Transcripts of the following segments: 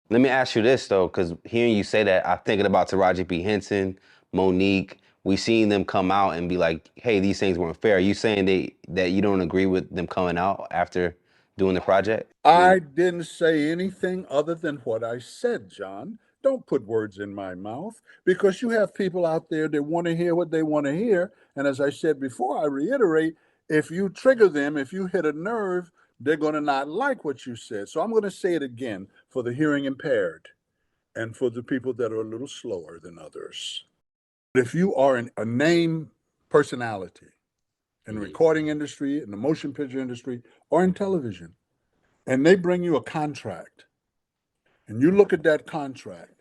Let me ask you this though, because hearing you say that, I'm thinking about Taraji P. Henson, Monique. We seen them come out and be like, "Hey, these things weren't fair." Are you saying that you don't agree with them coming out after doing the project? I didn't say anything other than what I said, John. Don't put words in my mouth because you have people out there that want to hear what they want to hear. And as I said before, I reiterate, if you trigger them, if you hit a nerve, they're going to not like what you said. So I'm going to say it again for the hearing impaired and for the people that are a little slower than others. If you are a name personality in the Mhm. recording industry, in the motion picture industry, or in television, and they bring you a contract, and you look at that contract,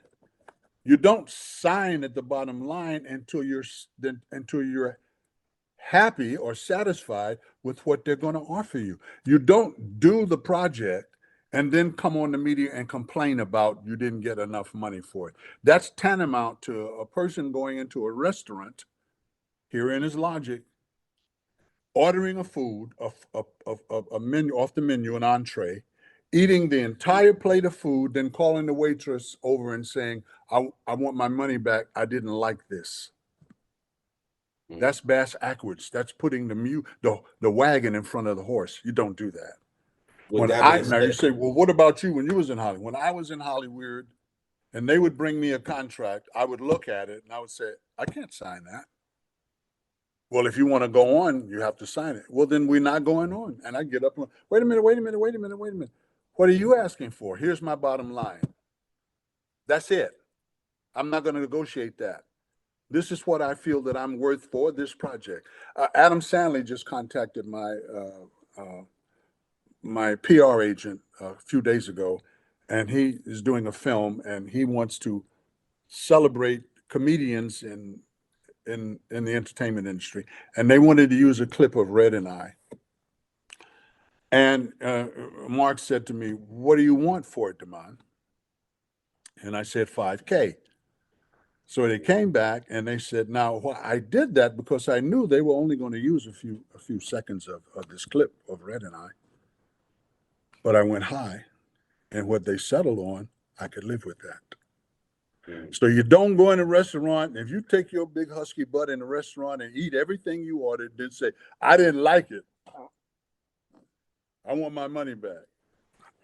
you don't sign at the bottom line until you're happy or satisfied with what they're going to offer you. You don't do the project and then come on the media and complain about you didn't get enough money for it. That's tantamount to a person going into a restaurant, here in his logic, ordering a food, a menu off the menu, an entree, eating the entire plate of food, then calling the waitress over and saying, I want my money back. I didn't like this. Mhm. That's bass backwards. That's putting the wagon in front of the horse. You don't do that. With that being Now you said, say, well, what about you when you was in Hollywood? When I was in Hollywood and they would bring me a contract, I would look at it and I would say, I can't sign that. Well, if you want to go on, you have to sign it. Well, then we're not going on. And I get up and, wait a minute, wait a minute, wait a minute, wait a minute. What are you asking for? Here's my bottom line. That's it. I'm not going to negotiate that. This is what I feel that I'm worth for this project. Adam Sandler just contacted my PR agent a few days ago, and he is doing a film, and he wants to celebrate comedians in the entertainment industry, and they wanted to use a clip of Red and I. And Mark said to me, "What do you want for it, Damon?" And I said, 5K. So they came back and they said, "Now I did that because I knew they were only going to use a few seconds of this clip of Red and I, but I went high, and what they settled on, I could live with that." Mhm. So you don't go in a restaurant. If you take your big husky butt in a restaurant and eat everything you ordered, then say, "I didn't like it. I want my money back."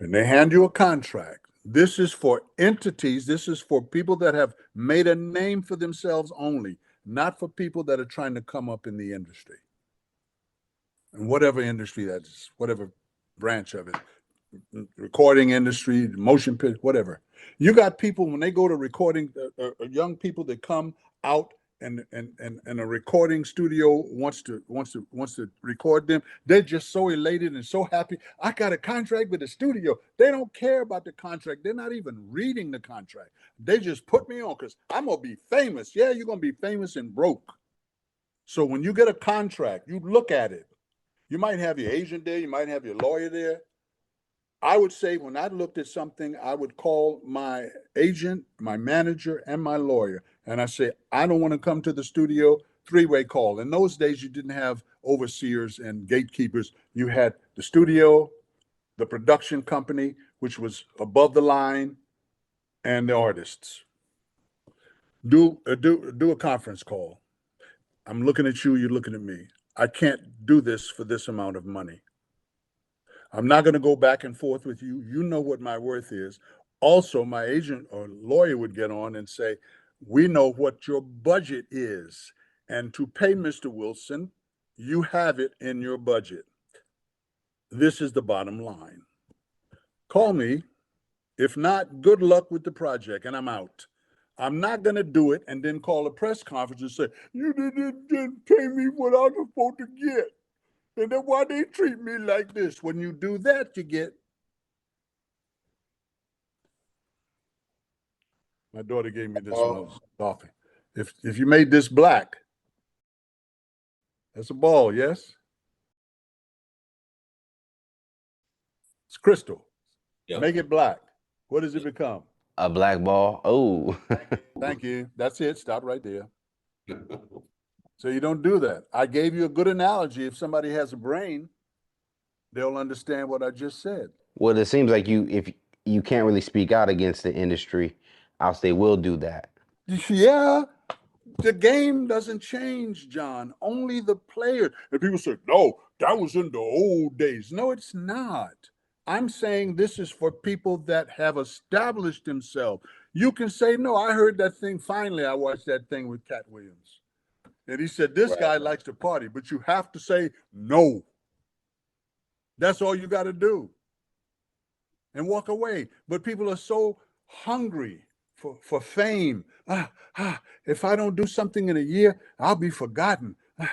And they hand you a contract. This is for entities, this is for people that have made a name for themselves only, not for people that are trying to come up in the industry. And whatever industry that is, whatever branch of it, recording industry, motion picture, whatever. You got people when they go to recording, young people that come out and a recording studio wants to record them. They're just so elated and so happy. I got a contract with the studio. They don't care about the contract. They're not even reading the contract. They just put me on because I'm gonna be famous. Yeah, you're gonna be famous and broke. So when you get a contract, you look at it. You might have your agent there, you might have your lawyer there. I would say when I looked at something, I would call my agent, my manager, and my lawyer. And I say, I don't want to come to the studio, three-way call. In those days, you didn't have overseers and gatekeepers. You had the studio, the production company, which was above the line, and the artists. Do a conference call. I'm looking at you, you're looking at me. I can't do this for this amount of money. I'm not going to go back and forth with you. You know what my worth is. Also, my agent or lawyer would get on and say, we know what your budget is. And to pay Mr. Wilson, you have it in your budget. This is the bottom line. Call me. If not, good luck with the project, and I'm out. I'm not going to do it and then call a press conference and say, you didn't pay me what I was supposed to get. And that's why they treat me like this. When you do that, you get. My daughter gave me this when I Oh, was golfing. If you made this black, that's a ball, yes? It's crystal. yep. Make it black. What does it become? A black ball. Oh. Thank you. That's it. Stop right there. So you don't do that. I gave you a good analogy. If somebody has a brain, they'll understand what I just said. Well, it seems like you can't really speak out against the industry, else they will do that. Yeah, the game doesn't change, John. Only the players. And people say, no, that was in the old days. No, it's not. I'm saying this is for people that have established themselves. You can say, no, I heard that thing. Finally, I watched that thing with Cat Williams. And he said, this Right. guy likes to party, but you have to say no. That's all you got to do and walk away. But people are so hungry for fame. If I don't do something in a year, I'll be forgotten. Does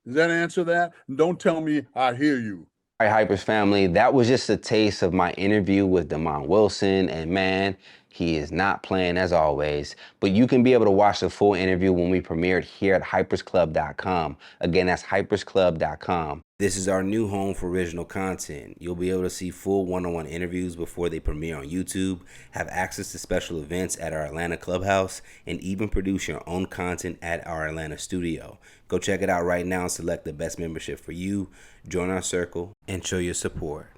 that answer that? Don't tell me I hear you. All right, Hypers family, that was just a taste of my interview with Damon Wilson, and man, he is not playing as always. But you can be able to watch the full interview when we premiere it here at hypersclub.com. Again, that's hypersclub.com. This is our new home for original content. You'll be able to see full one-on-one interviews before they premiere on YouTube, have access to special events at our Atlanta clubhouse, and even produce your own content at our Atlanta studio. Go check it out right now and select the best membership for you. Join our circle and show your support.